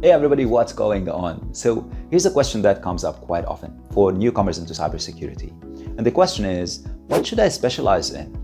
Hey everybody, what's going on? So here's a question that comes up quite often for newcomers into cybersecurity. And the question is, what should I specialize in?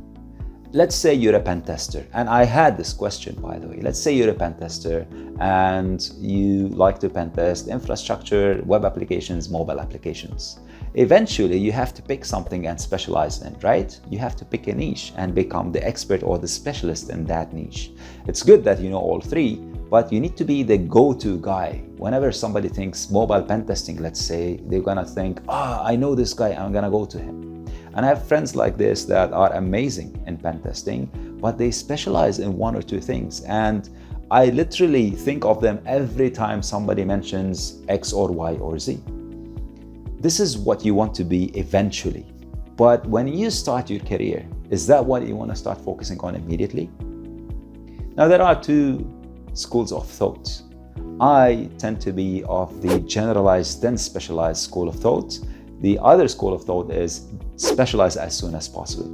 Let's say you're a pen tester, and I had this question, by the way. Let's say you're a pen tester and you like to pen test infrastructure, web applications, mobile applications. Eventually, you have to pick something and specialize in, right? You have to pick a niche and become the expert or the specialist in that niche. It's good that you know all three, but you need to be the go-to guy. Whenever somebody thinks mobile pen testing, let's say, they're gonna think, I know this guy, I'm gonna go to him. And I have friends like this that are amazing in pen testing, but they specialize in one or two things. And I literally think of them every time somebody mentions X or Y or Z. This is what you want to be eventually. But when you start your career, is that what you want to start focusing on immediately? Now, there are two schools of thought. I tend to be of the generalized then specialized school of thought. The other school of thought is specialize as soon as possible.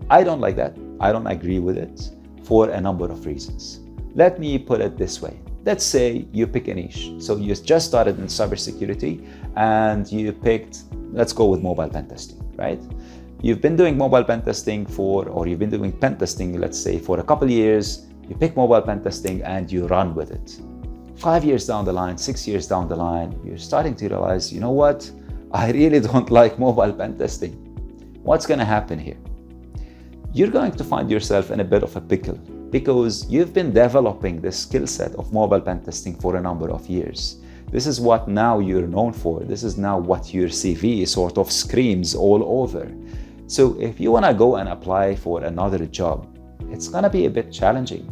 I don't like that. I don't agree with it for a number of reasons. Let me put it this way. Let's say you pick a niche. So you just started in cybersecurity and you picked, let's go with mobile pen testing, right? You've been doing mobile pen testing you've been doing pen testing, let's say, for a couple of years. You pick mobile pen testing and you run with it. 5 years down the line, 6 years down the line, you're starting to realize, you know what? I really don't like mobile pen testing. What's going to happen here? You're going to find yourself in a bit of a pickle because you've been developing the skill set of mobile pen testing for a number of years. This is what now you're known for. This is now what your CV sort of screams all over. So if you want to go and apply for another job, it's going to be a bit challenging.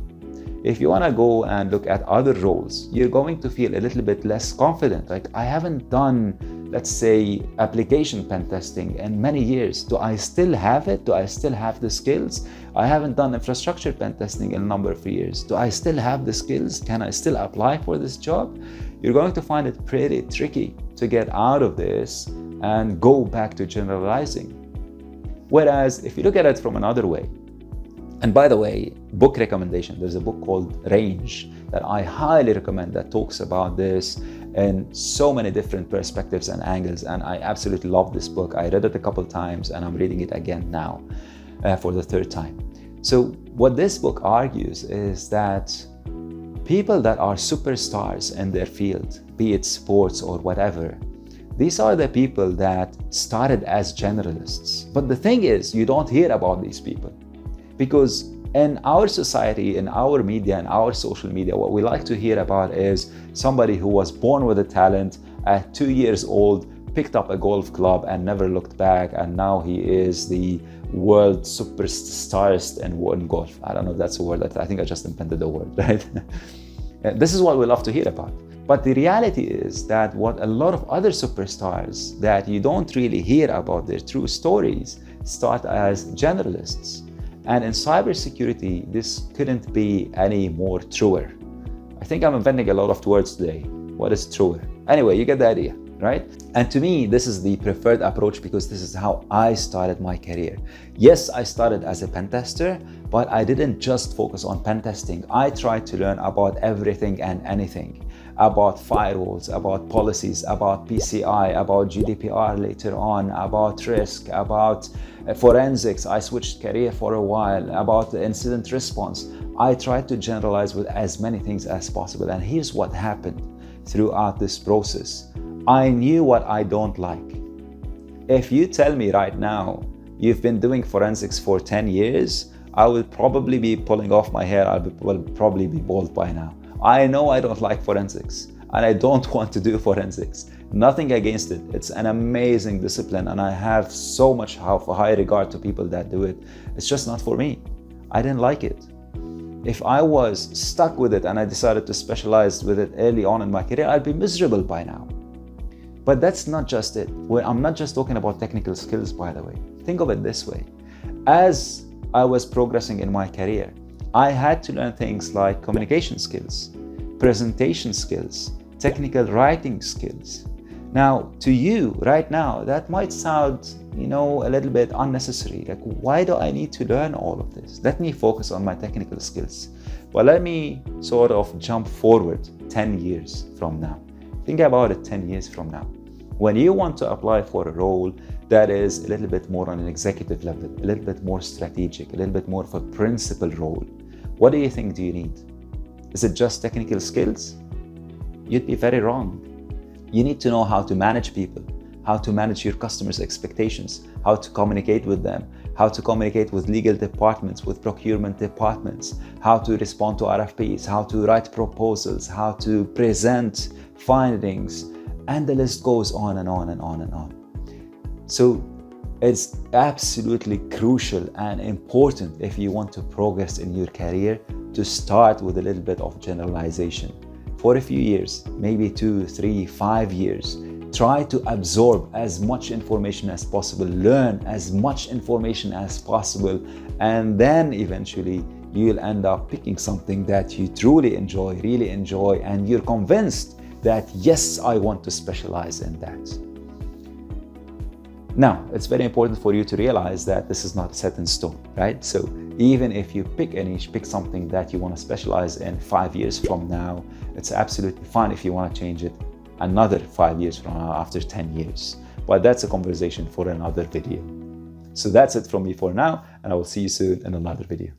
If you want to go and look at other roles, you're going to feel a little bit less confident. Like, I haven't done, let's say, application pen testing in many years. Do I still have it? Do I still have the skills? I haven't done infrastructure pen testing in a number of years. Do I still have the skills? Can I still apply for this job? You're going to find it pretty tricky to get out of this and go back to generalizing. Whereas if you look at it from another way, and by the way, book recommendation, there's a book called Range that I highly recommend that talks about this in so many different perspectives and angles. And I absolutely love this book. I read it a couple times and I'm reading it again now for the third time. So what this book argues is that people that are superstars in their field, be it sports or whatever, these are the people that started as generalists. But the thing is, you don't hear about these people. Because in our society, in our media, in our social media, what we like to hear about is somebody who was born with a talent at 2 years old, picked up a golf club and never looked back, and now he is the world superstarist in golf. I don't know if that's a word. I think I just invented the word, right? This is what we love to hear about. But the reality is that what a lot of other superstars that you don't really hear about their true stories start as generalists. And in cybersecurity, this couldn't be any more truer. I think I'm inventing a lot of words today. What is truer? Anyway, you get the idea, right? And to me, this is the preferred approach because this is how I started my career. Yes, I started as a pen tester, but I didn't just focus on pen testing. I tried to learn about everything and anything. About firewalls, about policies, about PCI, about GDPR later on, about risk, about forensics. I switched career for a while, about the incident response. I tried to generalize with as many things as possible. And here's what happened throughout this process. I knew what I don't like. If you tell me right now, you've been doing forensics for 10 years, I will probably be pulling off my hair. will probably be bald by now. I know I don't like forensics and I don't want to do forensics. Nothing against it. It's an amazing discipline and I have so much high regard to people that do it. It's just not for me. I didn't like it. If I was stuck with it and I decided to specialize with it early on in my career, I'd be miserable by now. But that's not just it. I'm not just talking about technical skills, by the way. Think of it this way. As I was progressing in my career, I had to learn things like communication skills, presentation skills, technical writing skills. Now, to you right now, that might sound, a little bit unnecessary. Like, why do I need to learn all of this? Let me focus on my technical skills. But let me sort of jump forward 10 years from now. Think about it 10 years from now. When you want to apply for a role that is a little bit more on an executive level, a little bit more strategic, a little bit more of a principal role, what do you think do you need? Is it just technical skills? You'd be very wrong. You need to know how to manage people, how to manage your customers' expectations, how to communicate with them, how to communicate with legal departments, with procurement departments, how to respond to RFPs, how to write proposals, how to present findings, and the list goes on and on and on and on. So it's absolutely crucial and important if you want to progress in your career to start with a little bit of generalization. For a few years, maybe 2, 3, 5 years, try to absorb as much information as possible, learn as much information as possible, and then eventually you'll end up picking something that you truly enjoy, really enjoy, and you're convinced that, yes, I want to specialize in that. Now, it's very important for you to realize that this is not set in stone, right? So even if you pick a niche, pick something that you want to specialize in 5 years from now, it's absolutely fine if you want to change it another 5 years from now, after 10 years. But that's a conversation for another video. So that's it from me for now, and I will see you soon in another video.